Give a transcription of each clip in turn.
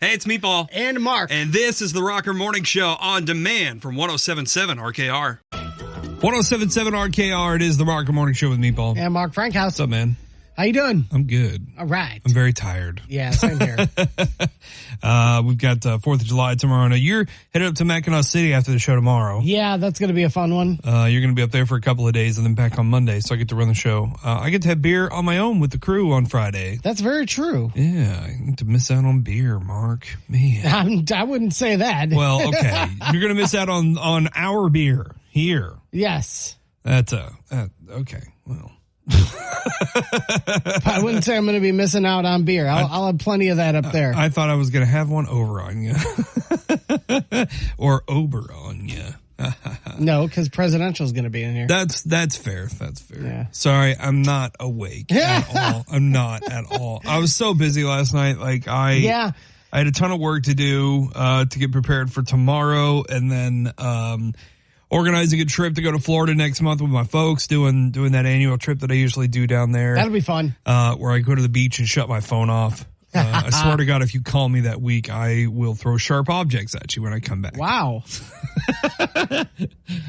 Hey, it's Meatball. And Mark. And this is the Rocker Morning Show on demand from 107.7 RKR. 107.7 RKR, it is the Rocker Morning Show with Meatball. And Mark Frankhouse. What's up, man? How you doing? I'm good. All right. I'm very tired. Yeah, same here. We've got 4th of July tomorrow. Now, you're headed up to Mackinac City after the show tomorrow. Yeah, that's going to be a fun one. You're going to be up there for a couple of days and then back on Monday, so I get to run the show. I get to have beer on my own with the crew on Friday. That's very true. Yeah, I get to miss out on beer, Mark. Man. I wouldn't say that. Well, okay. You're going to miss out on our beer here. Yes. That's okay. Well. I wouldn't say I'm going to be missing out on beer. I'll have plenty of that up there. I thought I was going to have one over on you. Or over on you. No, because presidential's going to be in here. That's fair. That's fair. Yeah. Sorry, I'm not awake at all. I'm not at all. I was so busy last night. I had a ton of work to do to get prepared for tomorrow, and then organizing a trip to go to Florida next month with my folks, doing that annual trip that I usually do down there. That'll be fun. Where I go to the beach and shut my phone off. I swear to God, if you call me that week, I will throw sharp objects at you when I come back. Wow.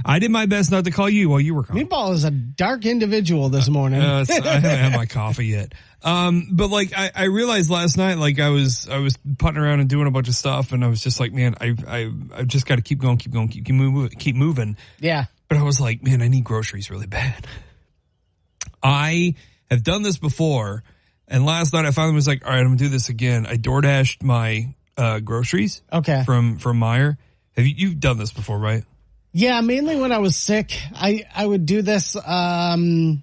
I did my best not to call you while you were calling. Meatball is a dark individual this morning. I haven't had my coffee yet. But I realized last night, I was putting around and doing a bunch of stuff, and I was just like, man, I just got to keep going, keep moving. Yeah. But I was like, man, I need groceries really bad. I have done this before, and last night I finally was like, all right, I'm gonna do this again. I DoorDashed my groceries. Okay. From Meijer. Have you've done this before, right? Yeah, mainly when I was sick, I would do this. And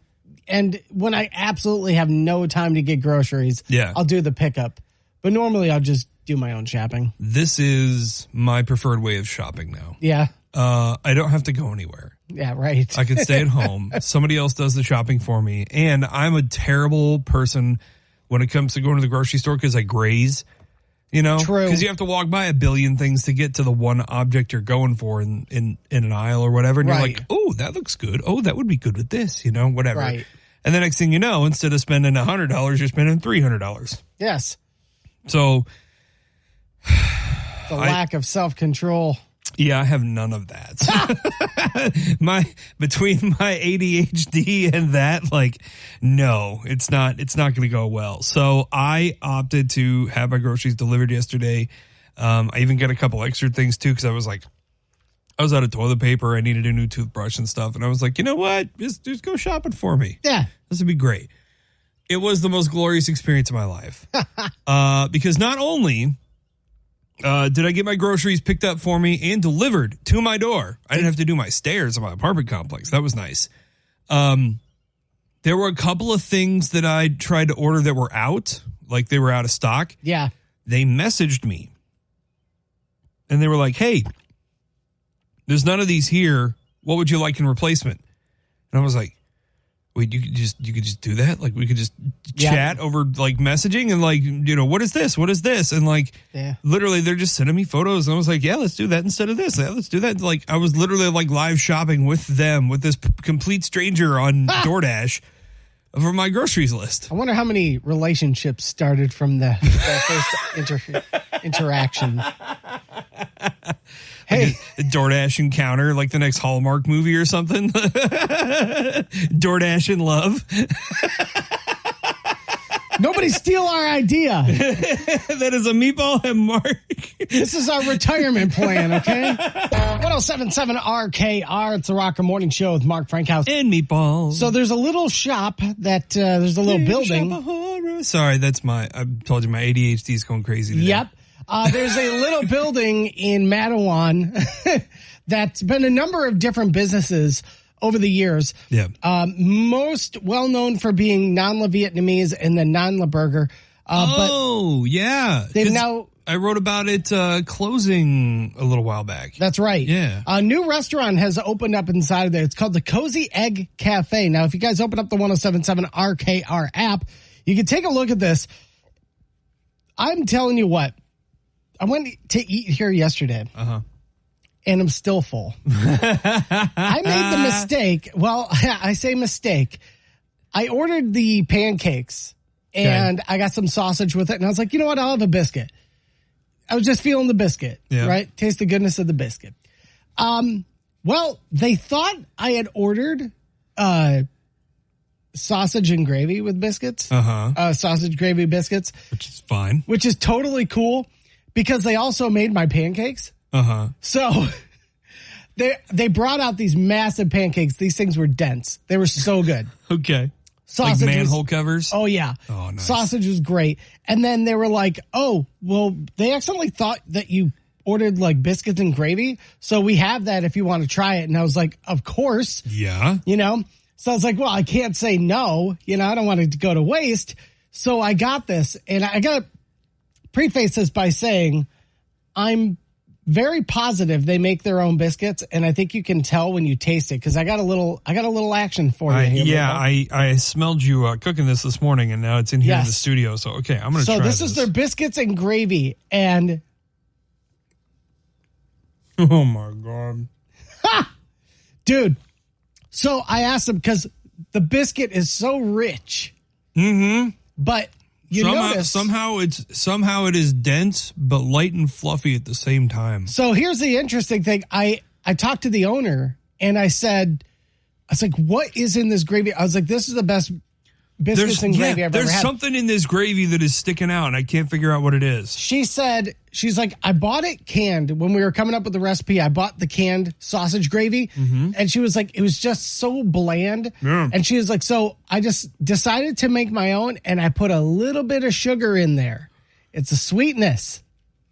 when I absolutely have no time to get groceries, I'll do the pickup. But normally I'll just do my own shopping. This is my preferred way of shopping now. Yeah. I don't have to go anywhere. Yeah, right. I can stay at home. Somebody else does the shopping for me. And I'm a terrible person when it comes to going to the grocery store because I graze. You know, true. Because you have to walk by a billion things to get to the one object you're going for in an aisle or whatever. And you're like, oh, that looks good. Oh, that would be good with this, whatever. Right. And the next thing you know, instead of spending $100, you're spending $300. Yes. So. The lack of self-control. Yeah, I have none of that. Between my ADHD and that, no, it's not going to go well. So I opted to have my groceries delivered yesterday. I even got a couple extra things too, because I was out of toilet paper. I needed a new toothbrush and stuff. And I was like, you know what? Just go shopping for me. Yeah. This would be great. It was the most glorious experience of my life. Because not only did I get my groceries picked up for me and delivered to my door, I didn't have to do my stairs in my apartment complex. That was nice. There were a couple of things that I tried to order that were out, like they were out of stock. Yeah. They messaged me. And they were like, hey, there's none of these here. What would you like in replacement? And I was like, wait, you could just do that? Like, we could just chat over messaging and what is this? What is this? And literally they're just sending me photos. And I was like, yeah, let's do that instead of this. Yeah, let's do that. I was literally live shopping with them, with this complete stranger on DoorDash for my groceries list. I wonder how many relationships started from that first interaction. Hey, a DoorDash encounter, like the next Hallmark movie or something. DoorDash in love. Nobody steal our idea. That is a Meatball and Mark. This is our retirement plan, okay? 107.7 RKR. It's the Rocker Morning Show with Mark Frankhouse. And Meatball. So there's a little shop that, there's a little building. Sorry, I told you my ADHD is going crazy today. Yep. There's a little building in Matawan that's been a number of different businesses over the years. Yeah. Most well known for being non-La Vietnamese and the non-La Burger. Yeah. They've now. I wrote about it closing a little while back. That's right. Yeah. A new restaurant has opened up inside of there. It's called the Cozy Egg Cafe. Now, if you guys open up the 107.7 RKR app, you can take a look at this. I'm telling you what. I went to eat here yesterday, and I'm still full. I made the mistake. Well, I say mistake. I ordered the pancakes, and I got some sausage with it, and I was like, you know what? I'll have a biscuit. I was just feeling the biscuit, right? Taste the goodness of the biscuit. Well, they thought I had ordered sausage and gravy with biscuits. Sausage gravy biscuits. Which is fine. Which is totally cool because they also made my pancakes. So they brought out these massive pancakes. These things were dense. They were so good. Okay. Sausage like manhole covers? Oh, yeah. Oh, nice. Sausage was great. And then they were like, oh, well, they accidentally thought that you ordered like biscuits and gravy. So we have that if you want to try it. And I was like, of course. Yeah. You know? So I was like, well, I can't say no. You know, I don't want it to go to waste. So I got this. And I got to preface this by saying I'm very positive they make their own biscuits, and I think you can tell when you taste it because I got a little action for you. I smelled you cooking this morning, and now it's in here in the studio. So okay, I'm going to try this. So this is their biscuits and gravy, and oh my god, dude! So I asked them because the biscuit is so rich, but. Somehow it is dense but light and fluffy at the same time. So here's the interesting thing. I talked to the owner and I was like, what is in this gravy? I was like, this is the best biscuits and gravy I've ever had. There's something in this gravy that is sticking out and I can't figure out what it is. She's like, I bought it canned when we were coming up with the recipe. I bought the canned sausage gravy and she was like, it was just so bland. Yeah. And she was like, so I just decided to make my own and I put a little bit of sugar in there. It's a sweetness.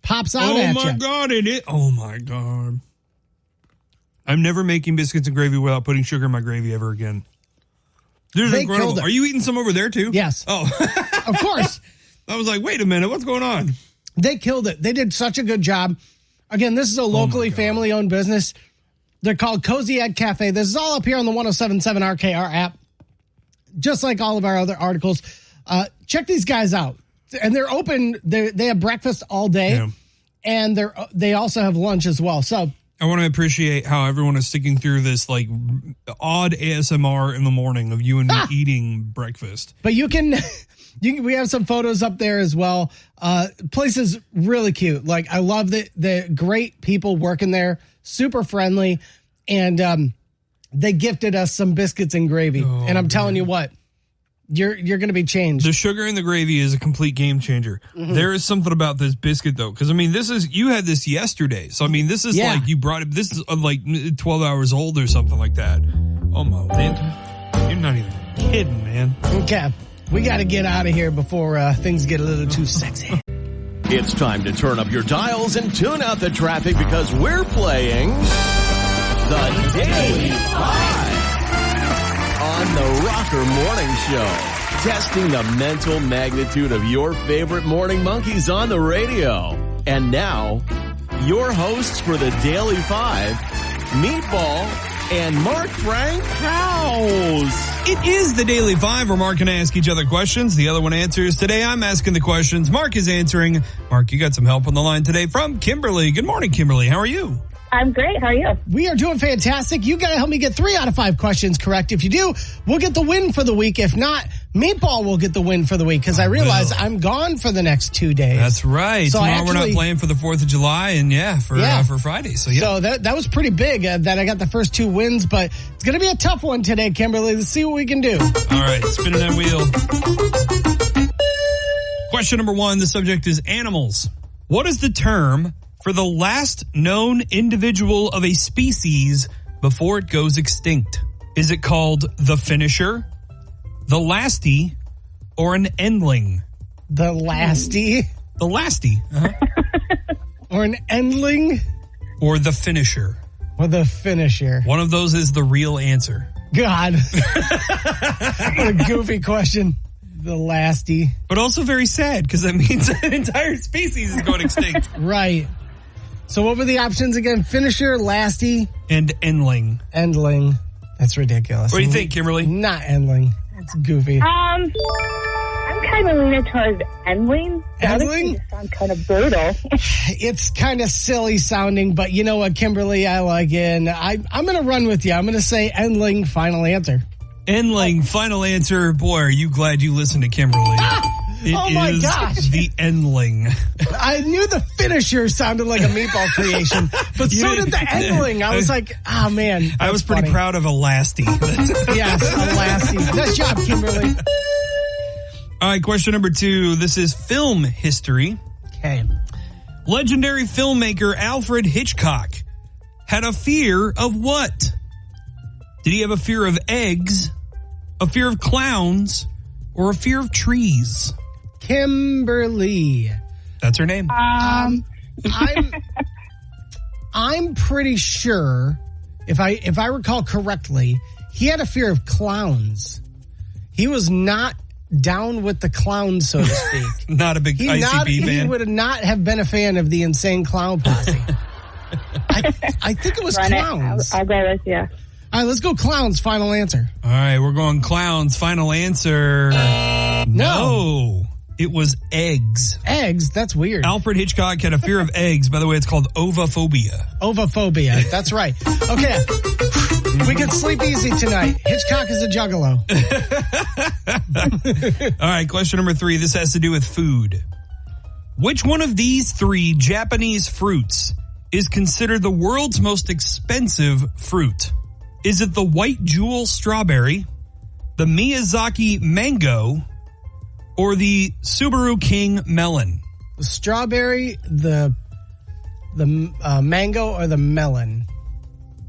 Pops out at you. Oh my God, it is. Oh my God. I'm never making biscuits and gravy without putting sugar in my gravy ever again. This is incredible. Are you eating some over there too? Yes. Oh, of course. I was like, wait a minute, what's going on? They killed it. They did such a good job. Again, this is a locally family-owned business. They're called Cozy Egg Cafe. This is all up here on the 107.7 RKR app, just like all of our other articles. Check these guys out. And they're open. They have breakfast all day, and they also have lunch as well. So I want to appreciate how everyone is sticking through this like odd ASMR in the morning of you and me eating breakfast. But you can we have some photos up there as well. Place is really cute. Like I love the great people working there, super friendly, and they gifted us some biscuits and gravy. And I'm telling you what, you're going to be changed. The sugar in the gravy is a complete game changer. There is something about this biscuit though, because I mean, you had this yesterday, so I mean, this is like you brought it. This is like 12 hours old or something like that. Oh my man, you're not even kidding, man. Okay, we got to get out of here before things get a little too sexy. It's time to turn up your dials and tune out the traffic because we're playing the Daily 5 on the Rocker Morning Show. Testing the mental magnitude of your favorite morning monkeys on the radio. And now, your hosts for the Daily 5, Meatball and Mark Frank House. It is the Daily 5 where Mark and I ask each other questions. The other one answers. Today I'm asking the questions. Mark is answering. Mark, you got some help on the line today from Kimberly. Good morning, Kimberly. How are you? I'm great. How are you? We are doing fantastic. You got to help me get 3 out of 5 questions correct. If you do, we'll get the win for the week. If not, Meatball will get the win for the week because I realize I'm gone for the next 2 days. That's right. So tomorrow we're not playing for the 4th of July and for Friday. So that was pretty big that I got the first 2 wins, but it's going to be a tough one today, Kimberly. Let's see what we can do. All right. Spinning that wheel. Question number 1. The subject is animals. What is the term for the last known individual of a species before it goes extinct? Is it called the finisher, the lastie, or an endling? The lastie? The lastie. Or an endling? Or the finisher. Or the finisher. One of those is the real answer. God. What a goofy question. The lastie. But also very sad because that means an entire species is going extinct. Right. So what were the options again? Finisher, lastie, and endling. Endling. That's ridiculous. What do you think, Kimberly? Not endling. It's goofy. I'm kind of leaning towards endling. Endling? Sounds kind of brutal. It's kind of silly sounding, but you know what, Kimberly? I like it. And I'm going to run with you. I'm going to say endling. Final answer. Endling. Final answer. Boy, are you glad you listened to Kimberly. Oh my gosh. The Endling. I knew the finisher sounded like a meatball creation, but so did the Endling. I was like, oh man. I was pretty proud of Elasti. Yes, Elasti. Nice job, Kimberly. All right, question number 2. This is film history. Okay. Legendary filmmaker Alfred Hitchcock had a fear of what? Did he have a fear of eggs, a fear of clowns, or a fear of trees? Kimberly. That's her name. I'm pretty sure, if I recall correctly, he had a fear of clowns. He was not down with the clowns, so to speak. Not a big ICP fan. He would not have been a fan of the Insane Clown Posse. I think it was clowns. I'll go with you. All right, let's go clowns. Final answer. All right, we're going clowns. Final answer. No. It was eggs. Eggs? That's weird. Alfred Hitchcock had a fear of eggs. By the way, it's called ovophobia. Ovophobia. That's right. Okay. We can sleep easy tonight. Hitchcock is a juggalo. All right, question number 3. This has to do with food. Which one of these 3 Japanese fruits is considered the world's most expensive fruit? Is it the white jewel strawberry, the Miyazaki mango, or the Subaru King melon? The strawberry, the mango, or the melon?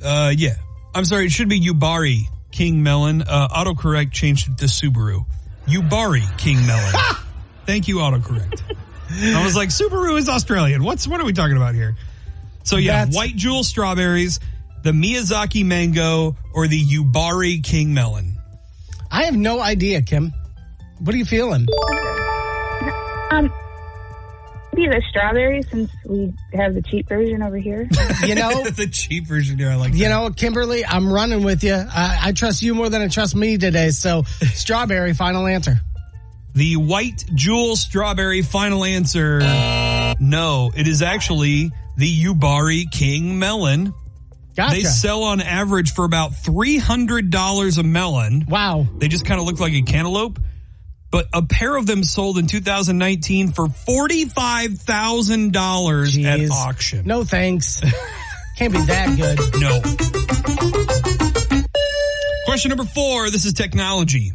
Yeah. I'm sorry, it should be Yubari King melon. Autocorrect changed it to Subaru. Yubari King melon. Thank you, autocorrect. I was like, Subaru is Australian. What are we talking about here? So yeah, white jewel strawberries, the Miyazaki mango, or the Yubari King melon? I have no idea, Kim. What are you feeling? Maybe the strawberry, since we have the cheap version over here. You know, the cheap version here. I like that. You know, Kimberly, I'm running with you. I trust you more than I trust me today. So, strawberry, final answer. The white jewel strawberry, final answer. No, it is actually the Yubari King melon. Gotcha. They sell on average for about $300 a melon. Wow. They just kind of look like a cantaloupe. But a pair of them sold in 2019 for $45,000 at auction. No thanks. Can't be that good. No. Question number 4. This is technology.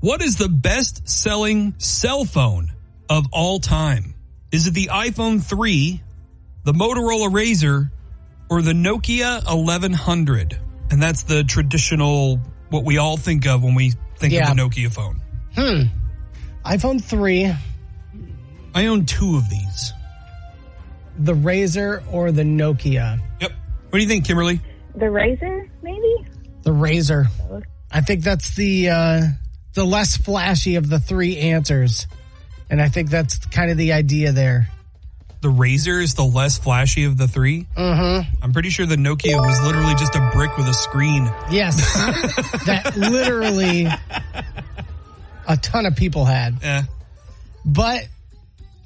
What is the best-selling cell phone of all time? Is it the iPhone 3, the Motorola Razr, or the Nokia 1100? And that's the traditional, what we all think of when we think of the Nokia phone. iPhone 3. I own 2 of these. The Razr or the Nokia? Yep. What do you think, Kimberly? The Razr, maybe? The Razr. I think that's the less flashy of the 3 answers. And I think that's kind of the idea there. The Razr is the less flashy of the 3? Mm-hmm. I'm pretty sure the Nokia was literally just a brick with a screen. Yes. That literally a ton of people had. Yeah. But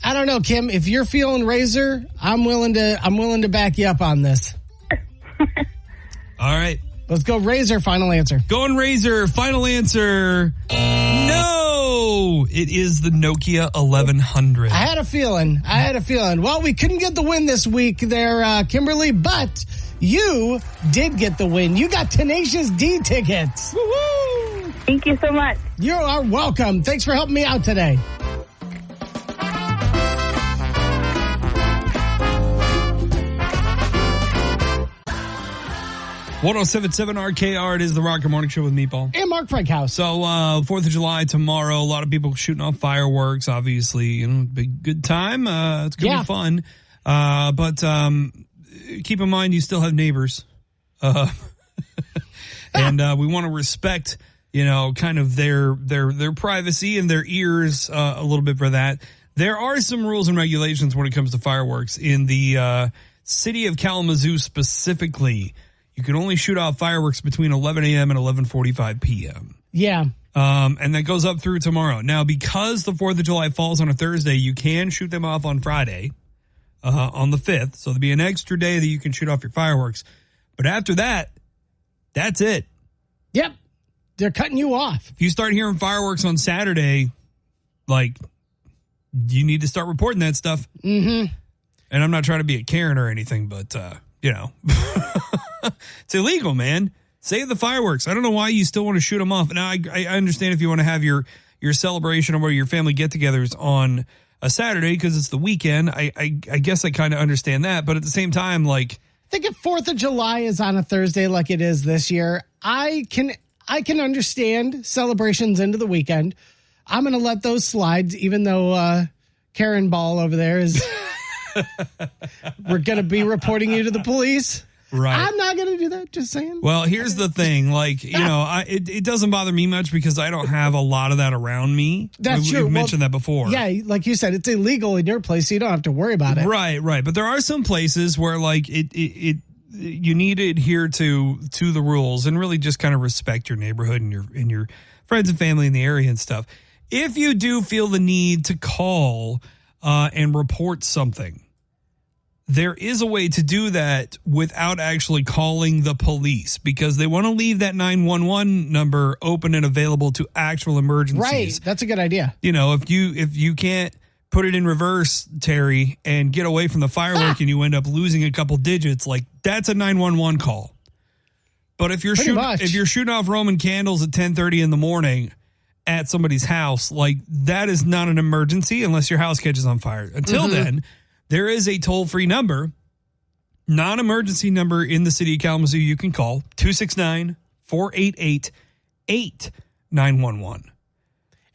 I don't know, Kim, if you're feeling Razr, I'm willing to back you up on this. All right. Let's go Razr, final answer. Going Razr, final answer. No! It is the Nokia 1100. I had a feeling. Well, we couldn't get the win this week there, Kimberly, but you did get the win. You got Tenacious D tickets. Woo-hoo! Thank you so much. You are welcome. Thanks for helping me out today. .1077 RKR, it is the Rocker Morning Show with Meatball. And Mark Frankhouse. So, 4th of July tomorrow, a lot of people shooting off fireworks, obviously, you know, big good time. It's going to be fun. But keep in mind, you still have neighbors. And we want to respect, you know, kind of their privacy and their ears a little bit for that. There are some rules and regulations when it comes to fireworks in the city of Kalamazoo specifically. You can only shoot off fireworks between 11 a.m. and 11:45 p.m. Yeah. And that goes up through tomorrow. Now, because the 4th of July falls on a Thursday, you can shoot them off on Friday, on the 5th. So there'll be an extra day that you can shoot off your fireworks. But after that, that's it. Yep. They're cutting you off. If you start hearing fireworks on Saturday, like, you need to start reporting that stuff. Mm-hmm. And I'm not trying to be a Karen or anything, but, it's illegal, man. Save the fireworks. I don't know why you still want to shoot them off. Now, I understand if you want to have your celebration or your family get-togethers on a Saturday because it's the weekend. I guess I kind of understand that. But at the same time, like... I think if 4th of July is on a Thursday like it is this year, I can understand celebrations into the weekend. I'm going to let those slide, even though Karen Ball over there is... We're going to be reporting you to the police. Right. I'm not going to do that. Just saying. Well, here's the thing. Like, it doesn't bother me much because I don't have a lot of that around me. That's true. We've mentioned that before. Yeah. Like you said, it's illegal in your place, so you don't have to worry about it. Right. But there are some places where like you need to adhere to the rules and really just kind of respect your neighborhood and your friends and family in the area and stuff. If you do feel the need to call and report something, there is a way to do that without actually calling the police because they want to leave that 911 number open and available to actual emergencies. Right. That's a good idea. If you can't put it in reverse, Terry, and get away from the firework and you end up losing a couple digits, like that's a 911 call. But if you're shooting off Roman candles at 10:30 in the morning at somebody's house, like that is not an emergency unless your house catches on fire. Until then, there is a toll-free number, non-emergency number in the city of Kalamazoo you can call, 269-488-8911.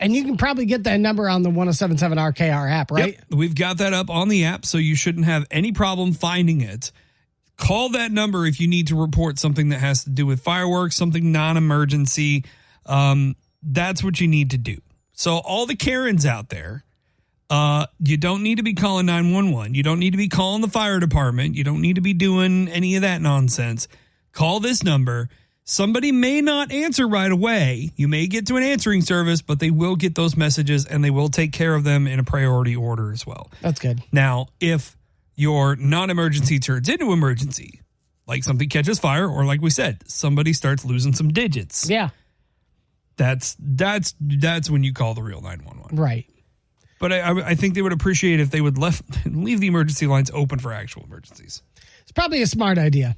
And you can probably get that number on the 1077 RKR app, right? Yep, we've got that up on the app, so you shouldn't have any problem finding it. Call that number if you need to report something that has to do with fireworks, something non-emergency. That's what you need to do. So all the Karens out there, you don't need to be calling 911. You don't need to be calling the fire department. You don't need to be doing any of that nonsense. Call this number. Somebody may not answer right away. You may get to an answering service, but they will get those messages and they will take care of them in a priority order as well. That's good. Now, if your non-emergency turns into emergency, like something catches fire or like we said, somebody starts losing some digits. Yeah. That's when you call the real 911. Right. But I think they would appreciate if they would leave the emergency lines open for actual emergencies. It's probably a smart idea.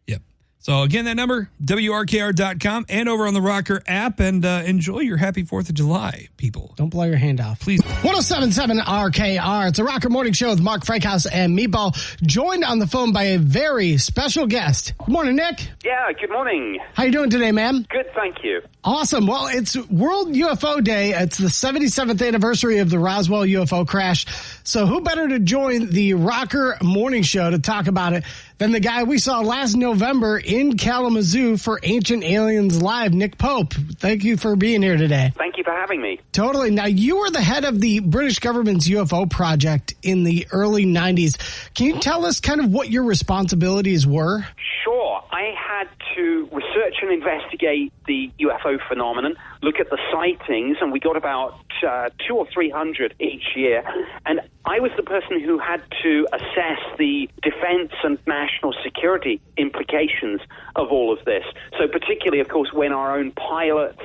Yep. So again, that number, WRKR.com and over on the Rocker app. And enjoy your happy 4th of July, people. Don't blow your hand off. Please. 1077 RKR. It's a Rocker Morning Show with Mark Frankhouse and Meatball, joined on the phone by a very special guest. Good morning, Nick. Yeah, good morning. How you doing today, man? Good, thank you. Awesome. Well, it's World UFO Day. It's the 77th anniversary of the Roswell UFO crash. So who better to join the Rocker Morning Show to talk about it than the guy we saw last November in Kalamazoo for Ancient Aliens Live, Nick Pope. Thank you for being here today. Thank you for having me. Totally. Now, you were the head of the British government's UFO project in the early 90s. Can you tell us kind of what your responsibilities were? Sure. I had to research and investigate the UFO phenomenon, look at the sightings, and we got about 200 or 300 each year. And I was the person who had to assess the defense and national security implications of all of this. So particularly, of course, when our own pilots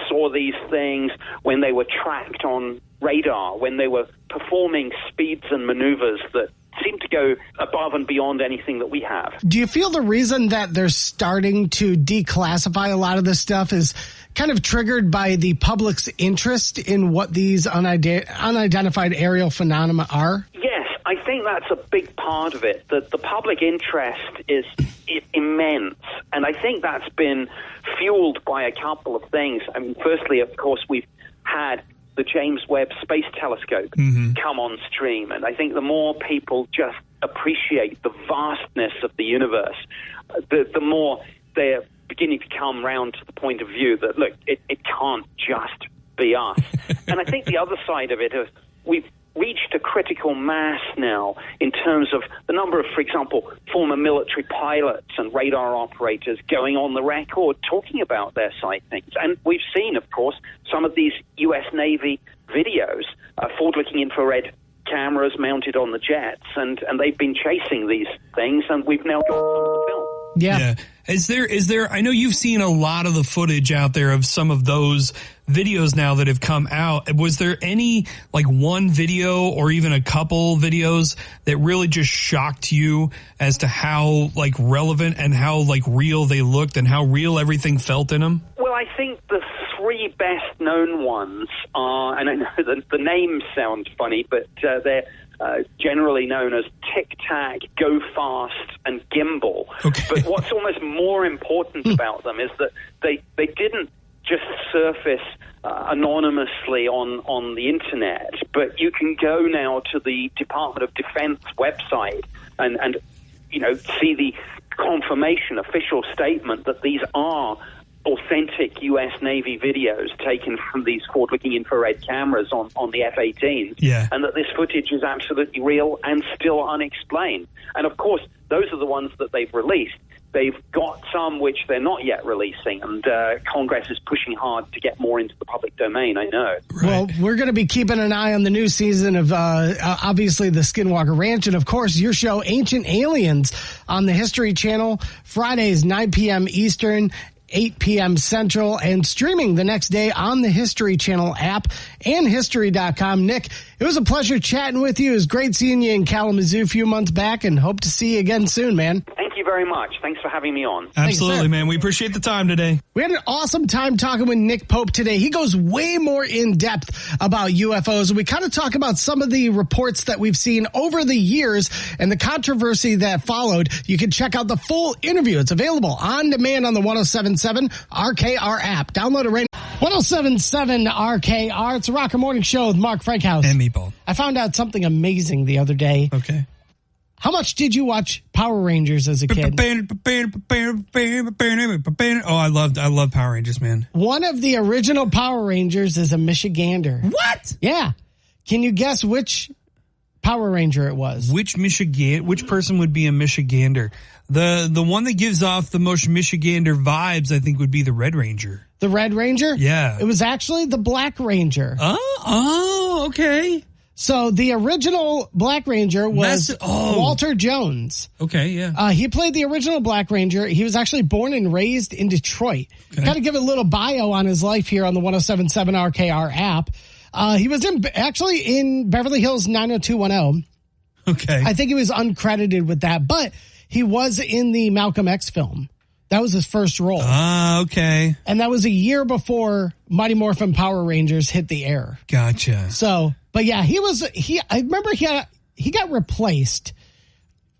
saw these things, when they were tracked on radar, when they were performing speeds and maneuvers that seem to go above and beyond anything that we have. Do you feel the reason that they're starting to declassify a lot of this stuff is kind of triggered by the public's interest in what these unidentified aerial phenomena are? Yes, I think that's a big part of it. The public interest is immense, and I think that's been fueled by a couple of things. I mean, firstly, of course, we've had the James Webb Space Telescope come on stream. And I think the more people just appreciate the vastness of the universe, the more they're beginning to come round to the point of view that, look, it can't just be us. And I think the other side of it is we've reached a critical mass now in terms of the number of, for example, former military pilots and radar operators going on the record talking about their sightings. And we've seen, of course, some of these U.S. Navy videos, forward-looking infrared cameras mounted on the jets, and they've been chasing these things, and we've now got some of the film. Yeah. Is there, I know you've seen a lot of the footage out there of some of those videos now that have come out. Was there any, like, one video or even a couple videos that really just shocked you as to how, like, relevant and how, like, real they looked and how real everything felt in them? Well, I think the three best known ones are, and I know the names sound funny, but they're generally known as Tic Tac, Go Fast, and Gimbal. Okay. But what's almost more important about them is that they didn't just surface anonymously on the internet, but you can go now to the Department of Defense website and see the confirmation, official statement that these are authentic U.S. Navy videos taken from these forward-looking infrared cameras on the F-18, and that this footage is absolutely real and still unexplained. And, of course, those are the ones that they've released. They've got some which they're not yet releasing, and Congress is pushing hard to get more into the public domain, I know. Right. Well, we're going to be keeping an eye on the new season of, obviously, the Skinwalker Ranch, and, of course, your show, Ancient Aliens, on the History Channel, Fridays, 9 p.m. Eastern, 8 p.m. Central, and streaming the next day on the History Channel app and History.com. Nick, it was a pleasure chatting with you. It was great seeing you in Kalamazoo a few months back, and hope to see you again soon, man. Thank you very much. Thanks for having me on. Absolutely, man. We appreciate the time today. We had an awesome time talking with Nick Pope today. He goes way more in depth about UFOs. We kind of talk about some of the reports that we've seen over the years and the controversy that followed. You can check out the full interview. It's available on demand on the 107.7 RKR app. Download it right now. 107.7 RKR. It's a Rocker Morning Show with Mark Frankhouse. And Meatball. I found out something amazing the other day. Okay. How much did you watch Power Rangers as a kid? Oh, I love Power Rangers, man. One of the original Power Rangers is a Michigander. What? Yeah. Can you guess which Power Ranger it was? Which person would be a Michigander? The one that gives off the most Michigander vibes, I think, would be the Red Ranger. The Red Ranger? Yeah. It was actually the Black Ranger. Oh, okay. So the original Black Ranger was Walter Jones. Okay, yeah. He played the original Black Ranger. He was actually born and raised in Detroit. Okay. Got to give a little bio on his life here on the 107.7 RKR app. He was actually in Beverly Hills 90210. Okay. I think he was uncredited with that, but he was in the Malcolm X film. That was his first role. Okay. And that was a year before Mighty Morphin Power Rangers hit the air. Gotcha. So, but yeah, I remember he got replaced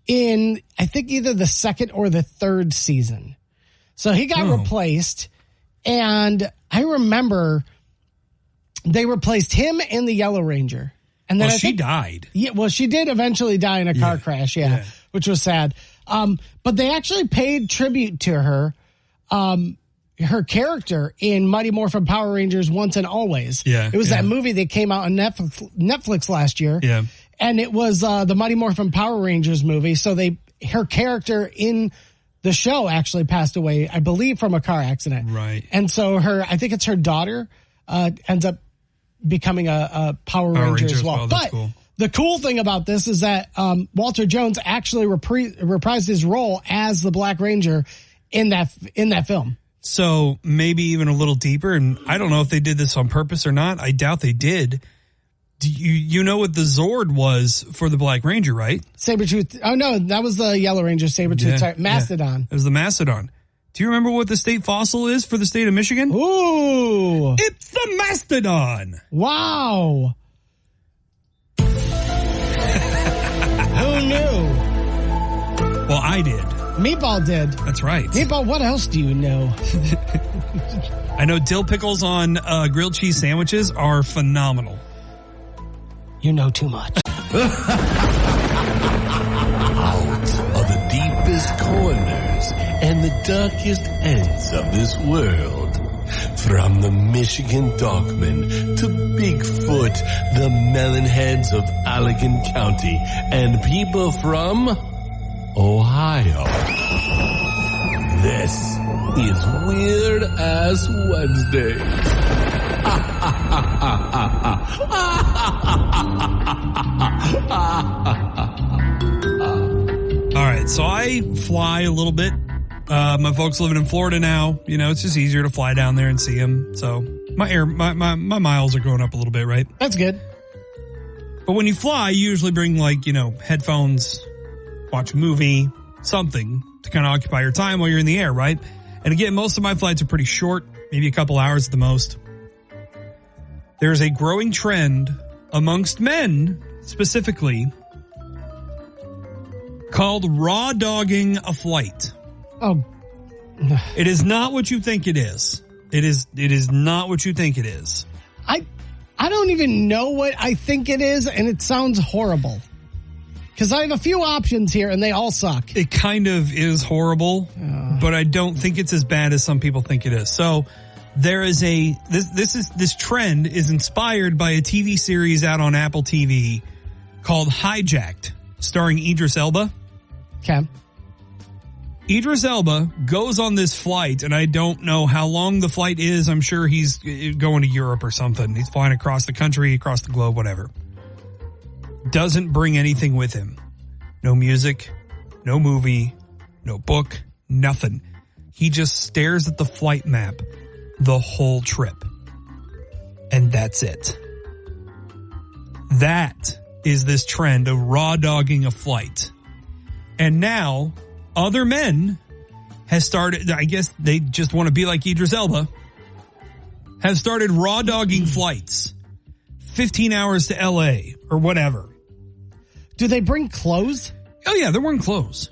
in, I think, either the second or the third season. So he got replaced, and I remember they replaced him and the Yellow Ranger. And then she died. Yeah, well, she did eventually die in a car crash, which was sad. But they actually paid tribute to her, her character in Mighty Morphin Power Rangers Once and Always. Yeah. It was that movie that came out on Netflix last year. Yeah. And it was the Mighty Morphin Power Rangers movie. So her character in the show actually passed away, I believe, from a car accident. Right. And so I think it's her daughter, ends up becoming a Power Ranger as well. That's but cool. The cool thing about this is that Walter Jones actually reprised his role as the Black Ranger in that film. So maybe even a little deeper, and I don't know if they did this on purpose or not. I doubt they did. Do you know what the Zord was for the Black Ranger, right? Sabretooth. Oh, no, that was the Yellow Ranger, Sabretooth. Mastodon. It was the Mastodon. Do you remember what the state fossil is for the state of Michigan? Ooh. It's the Mastodon. Wow. Who knew? Well, I did. Meatball did. That's right. Meatball, what else do you know? I know dill pickles on grilled cheese sandwiches are phenomenal. You know too much. Out of the deepest corners and the darkest ends of this world. From the Michigan Dogman to Bigfoot, the Melonheads of Allegan County, and people from Ohio. This is Weird Ass Wednesday. All right, so I fly a little bit My folks living in Florida now, it's just easier to fly down there and see them. So my miles are going up a little bit, right? That's good. But when you fly, you usually bring headphones, watch a movie, something to kind of occupy your time while you're in the air, right? And again, most of my flights are pretty short, maybe a couple hours at the most. There's a growing trend amongst men, specifically, called raw dogging a flight. Oh. It is not what you think it is. It is not what you think it is. I don't even know what I think it is, and it sounds horrible. Because I have a few options here, and they all suck. It kind of is horrible, but I don't think it's as bad as some people think it is. So there is this trend is inspired by a TV series out on Apple TV called Hijacked, starring Idris Elba. Okay. Idris Elba goes on this flight, and I don't know how long the flight is. I'm sure he's going to Europe or something. He's flying across the country, across the globe, whatever. Doesn't bring anything with him. No music, no movie, no book, nothing. He just stares at the flight map the whole trip. And that's it. That is this trend of raw dogging a flight. And now other men have started, I guess they just want to be like Idris Elba, have started raw dogging flights. 15 hours to LA or whatever. Do they bring clothes? Oh yeah, they're wearing clothes.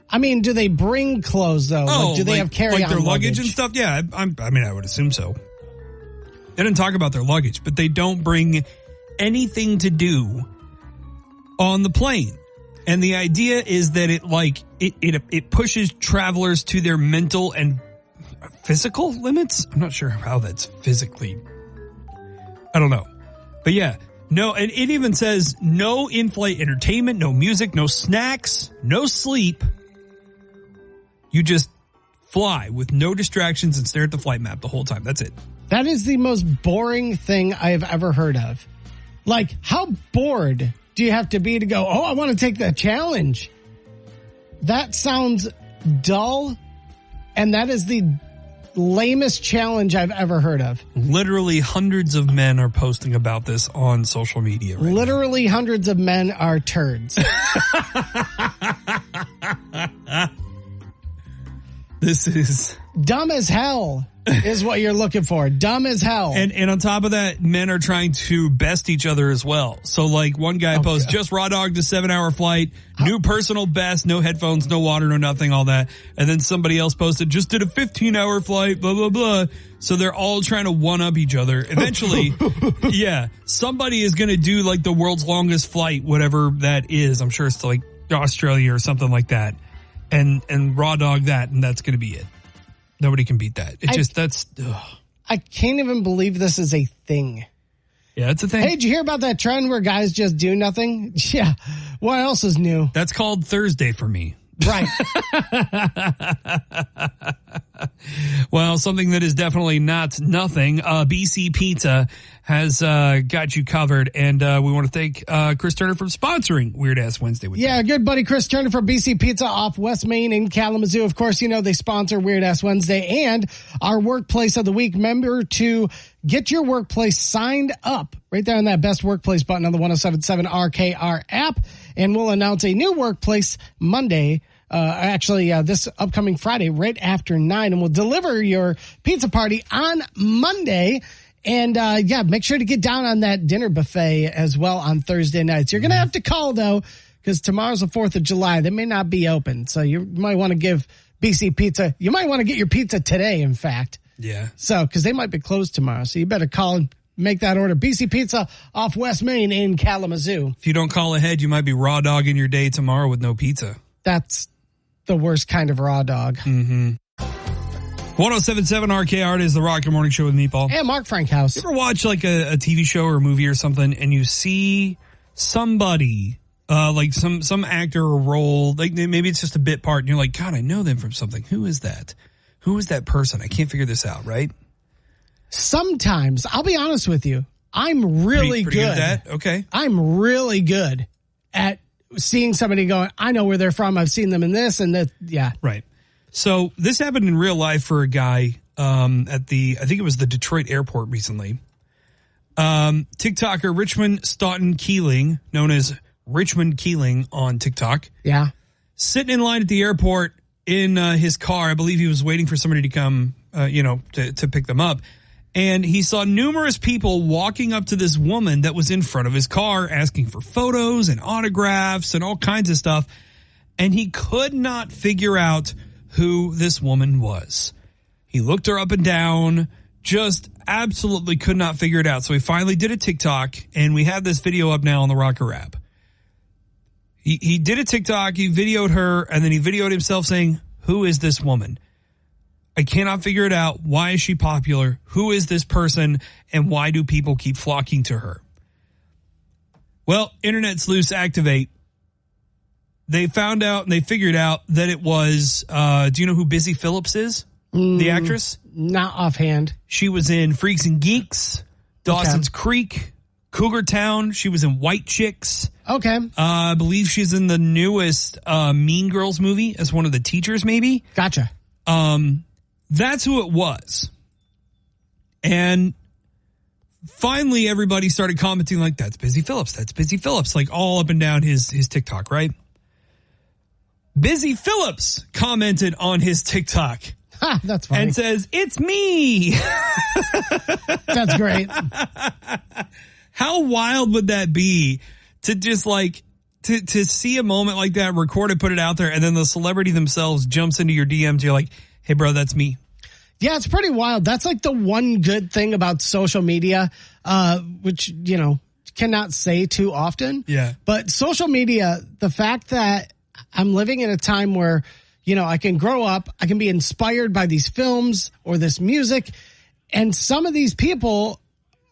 I mean, do they bring clothes though? Do they have carry-on like their luggage and stuff? Yeah, I would assume so. They didn't talk about their luggage, but they don't bring anything to do on the plane. And the idea is that it pushes travelers to their mental and physical limits. I'm not sure how that's physically. I don't know. But yeah, no, and it even says no in-flight entertainment, no music, no snacks, no sleep. You just fly with no distractions and stare at the flight map the whole time. That's it. That is the most boring thing I have ever heard of. Like, how bored do you have to be to go, oh, I want to take that challenge? That sounds dull, and that is the lamest challenge I've ever heard of. Literally hundreds of men are posting about this on social media right Literally now. Hundreds of men are turds. This is dumb as hell is what you're looking for. Dumb as hell. And on top of that, men are trying to best each other as well. So like one guy posts, just raw dogged a 7-hour flight, new personal best, no headphones, no water, no nothing, all that. And then somebody else posted, just did a 15-hour flight, blah, blah, blah. So they're all trying to one up each other. Eventually, yeah, somebody is going to do like the world's longest flight, whatever that is. I'm sure it's to like Australia or something like that. And raw dog that, and that's going to be it. Nobody can beat that. I can't even believe this is a thing. Yeah, it's a thing. Hey, did you hear about that trend where guys just do nothing? Yeah. What else is new? That's called Thursday for me. Right. Well, something that is definitely not nothing. BC Pizza has got you covered, and we want to thank Chris Turner for sponsoring Weird Ass Wednesday with Yeah, good buddy Chris Turner from BC Pizza off West Main in Kalamazoo. Of course, you know they sponsor Weird Ass Wednesday and our Workplace of the Week. Remember to get your workplace signed up right there on that Best Workplace button on the 1077 RKR app, and we'll announce a new workplace Monday. This upcoming Friday, right after 9, and we'll deliver your pizza party on Monday. And, make sure to get down on that dinner buffet as well on Thursday nights. You're going to have to call though, because tomorrow's the 4th of July. They may not be open. So you might want to give BC Pizza, you might want to get your pizza today, in fact. Yeah. So, because they might be closed tomorrow. So you better call and make that order. BC Pizza off West Main in Kalamazoo. If you don't call ahead, you might be raw dogging your day tomorrow with no pizza. That's the worst kind of raw dog. Mm-hmm. 1077 RKR is the Rocket Morning Show with Meatball. And Mark Frankhouse. You ever watch like a TV show or a movie or something and you see somebody, like some actor or role, like maybe it's just a bit part and you're like, God, I know them from something. Who is that? Who is that person? I can't figure this out, right? Sometimes, I'll be honest with you, I'm really pretty good at that? Okay. I'm really good at seeing somebody going, I know where they're from. I've seen them in this and that. Yeah. Right. So this happened in real life for a guy at I think it was the Detroit airport recently. TikToker Richmond Stoughton Keeling, known as Richmond Keeling on TikTok. Yeah. Sitting in line at the airport in his car. I believe he was waiting for somebody to come, to pick them up. And he saw numerous people walking up to this woman that was in front of his car asking for photos and autographs and all kinds of stuff. And he could not figure out who this woman was. He looked her up and down, just absolutely could not figure it out. So he finally did a TikTok, and we have this video up now on the Rocker app. He did a TikTok, he videoed her, and then he videoed himself saying, "Who is this woman? I cannot figure it out. Why is she popular? Who is this person? And why do people keep flocking to her?" Well, Internet sleuths activate. They found out and they figured out that it was, do you know who Busy Phillips is? The actress? Not offhand. She was in Freaks and Geeks, Dawson's Creek, Cougar Town. She was in White Chicks. Okay. I believe she's in the newest Mean Girls movie as one of the teachers, maybe. Gotcha. That's who it was. And finally, everybody started commenting like, "That's Busy Phillips. That's Busy Phillips," like all up and down his TikTok, right? Busy Phillips commented on his TikTok. Ha, that's funny. And says, "It's me." That's great. How wild would that be to just like to see a moment like that, record it, put it out there, and then the celebrity themselves jumps into your DMs. You're like, "Hey, bro, that's me." Yeah, it's pretty wild. That's like the one good thing about social media, which, cannot say too often. Yeah. But social media, the fact that I'm living in a time where, I can grow up, I can be inspired by these films or this music, and some of these people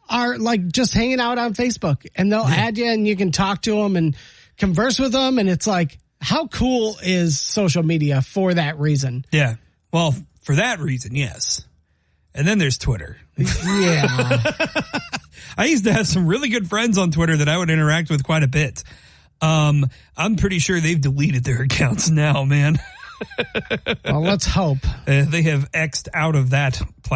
are like just hanging out on Facebook, and they'll add you and you can talk to them and converse with them. And it's like, how cool is social media for that reason? Yeah. Well, for that reason, yes. And then there's Twitter. Yeah. I used to have some really good friends on Twitter that I would interact with quite a bit. I'm pretty sure they've deleted their accounts now, man. Well, let's hope. They have X'd out of that platform.